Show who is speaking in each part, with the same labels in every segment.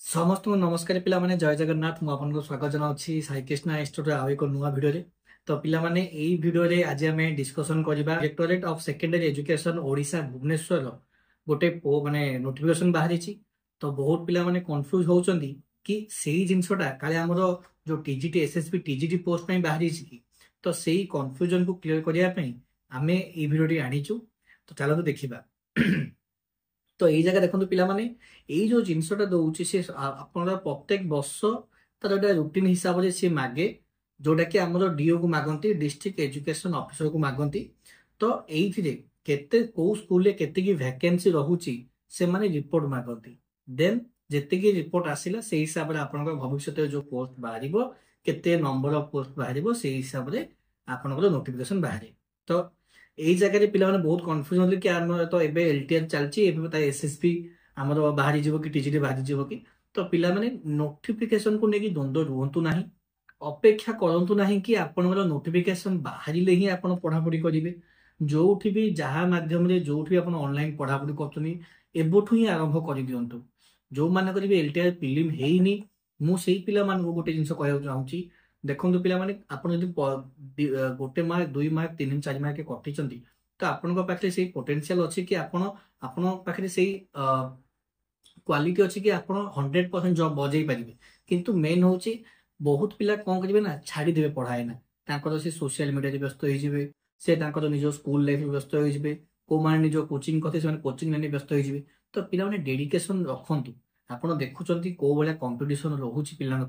Speaker 1: समस्त को नमस्कार पिला माने जय जगन्नाथ मु आपन को स्वागत जनाउछि साई कृष्णा इंस्टीट्यूट आउ एक नुआ वीडियो रे। तो पिला माने एई वीडियो रे आज हमें डिस्कशन करबा directorate of secondary education Odisha Bhubaneswar गोटे माने नोटिफिकेशन बाहरी छि। तो बहुत पिला माने कंफ्यूज होउचंदी कि सेही जिंसटा काले हमरो जो टीजीटी एसएसबी टीजीटी पोस्ट पई बाहरी छि कि तो सेही कंफ्यूजन को क्लियर करिया पई हमें एई वीडियो रे आनिचु। तो चलो तो देखिबा। तो यही जगह देखो पिला माने एई जो जिनसटा दउची से आपनर प्रत्येक वर्ष तार गोटे रुटीन हिसाब से सी मागे जोटा कि हमर डीओ को मागंती डिस्ट्रिक्ट एजुकेशन ऑफिसर को मागंती। तो एइथिरे केते को स्कूल रे केते की वैकेंसी रहूची से माने रिपोर्ट मागंती। देन जेते की रिपोर्ट आसिला से हिसाब रे आपनकर भविष्यत जो पोस्ट बाहरिबो केते नंबर ऑफ पोस्ट बाहरिबो से हिसाब रे आपनकर नोटिफिकेशन बाहरे। तो एई जगह रे पिला माने बहुत कंफ्यूजन होले कि हमर तो एबे एलटीआर चलची एबे ता एसएसपी हमर बाहरी जीवो कि टीजीटी बाहरी जीवो कि। तो पिला माने नोटिफिकेशन को नेकी द्वंद्व रुहंतु नाही, अपेक्षा करंतु नाही कि आपनकर नोटिफिकेशन बाहरिले ही आपन पढ़ापढ़ी करिवे। जोठी भी जहा माध्यम रे जोठी भी आपन ऑनलाइन पढ़ापढ़ी करतुनी एबोठु ही आरंभ करि दियंतु। जो मानकर भी एलटीआर फिल्म हेइनी मु सेई पिला मान को गोटे जिंस कहया चाहूची। देखंतु पिला माने आपन यदि गोटे मार्क दुई मार्क तीन चार मार्क कटि तो आपण पाखे से पोटेंशियल अच्छी कि आपण पाखे से क्वालिटी अच्छी कि आप 100% जॉब बजाई पारे। किंतु मेन हूँ बहुत पिला कौन करेंगे ना छाड़ीदे पढ़ाए ना से सोशल मीडिया व्यस्त हो से निज स्कूल लाइफ व्यस्त हो को मैंने निज कोचिंग करते से कोचिंग लाइन व्यस्त हो। तो पिला माने डेडिकेशन रखु आप देखुं कौ भाया कंपिटिशन रोचे पिला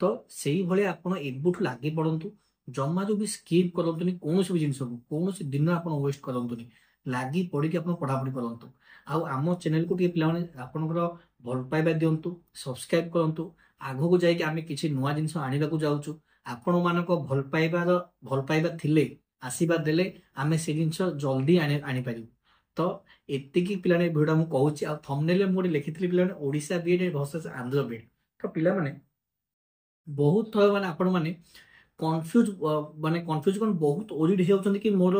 Speaker 1: तो से भाया आप एबुठू लगी पड़तु जमा जो भी स्किप करतुनी कौन भी जिन कौन दिन आप वेस्ट करतुनी लगी पड़ी आप पढ़ापढ़ी करूँ। आम चैनल को पिला आपंकर भल पाइबा दिंतु सब्सक्राइब करूँ। आगो को जाकि आम कि नुआ जिन आने जाऊँ आपण मान भल पाइबा थिले आशीर्वाद देले आम से जिन जल्दी आनीपर। तो एतिकी पिला भिडियो मुझे कहूँ थंबनेल मुझे लिखी पिला Odisha BEd versus Andhra BEd. तो पिला बहुत थर मैंने आपण मैंने कन्फ्यूज माने कन्फ्यूज कौन बहुत ओरिड होती कि मोर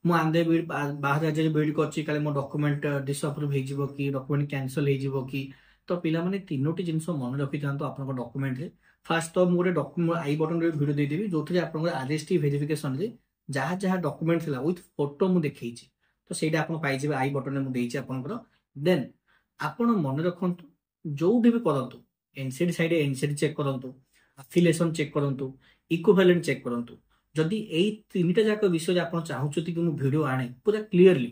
Speaker 1: मु आंध्र बीड बाहर राज्य बीड कर मो डॉक्यूमेंट डिसअप्रूव हो कि डॉक्यूमेंट कैंसल हो कि। तो पिला माने तीनोटी जिन मन रखी था आप डॉक्यूमेंट रे फास्ट तो मुझे डॉक्यूमेंट आई बटन वीडियो देदेवी जो थे आप आरएसटी वेरिफिकेशन रे जहाँ जहाँ डॉक्यूमेंट था विथ फोटो मुझे देखी। तो सही आप पाइबे आई बटन में देती आपंकर। देन आप मन रखु जो भी करूँ एनसीडी साइड एनसीडी चेक करूँ अफिलिएशन चेक करूँ इक्विवेलेंट चेक करूँ। जदि एई तीनटा जाक विषय आप चाहूँगी कि वीडियो आने पूरा क्लीयरली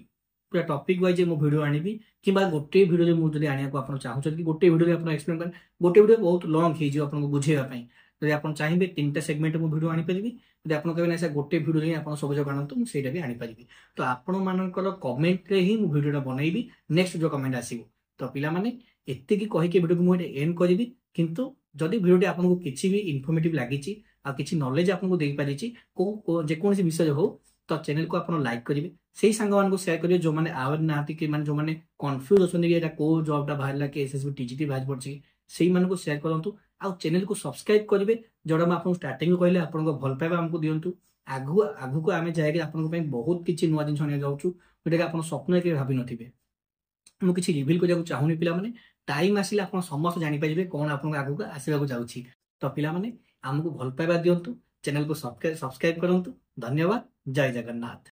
Speaker 1: पूरा टॉपिक वाइज मो वीडियो आनी कि गोटे वीडियो मुझे आने को चाहूँगी कि गोटे वीडियो आप एक्सप्लेन करें गोटे वीडियो बहुत लंग हो बुझेवाई। जब आप चाहिए तीन सेगमेंट मु वीडियो आनीपारि जब आप कहे ना गोटे वीडियो ही आप सब जगह आनतु मुझे भी आनीपारि। तो आपण मानकर कमेंट रे ही मु वीडियो बनइबी नेक्स्ट जो कमेंट आसीबो। तो पिला माने एतिकी कहिके वीडियो को मुझे एंड करी। किंतु जदि वीडियो आपको किसी भी इनफॉर्मेटिव लगी आ किसी नॉलेज आपको दे पारी जेकोसी विषय हो तो चैनल को आप लाइक करेंगे से सांग मान सेयार करेंगे जो मैंने आवेर ना कि जो मैंने कन्फ्यूज अच्छा कि कौ जॉबटा बाहर कि एसएसबी टीजीटी बाहर पड़ी से सेयार करूँ। आ चैनल को सब्सक्राइब करेंगे जोड़ा मैं आपको स्टार्टिंग कहले आप भल पाइबा आमको दिंतु आगु आगु को आम जाए आप बहुत किसी नुआ जिन आने जाऊँ जोटा कि आप स्वप्न के भावी नथिबे। मु किसी रिवील करने चाहूनी पिला माने टाइम आसिले आप समस्त जानीपारे कौन आप आगू आसवाक जाऊँगी। तो पिला माने आमको भल पाइबा दिंतु चैनल को सब्सक्राइब करूँ। धन्यवाद। जय जगन्नाथ।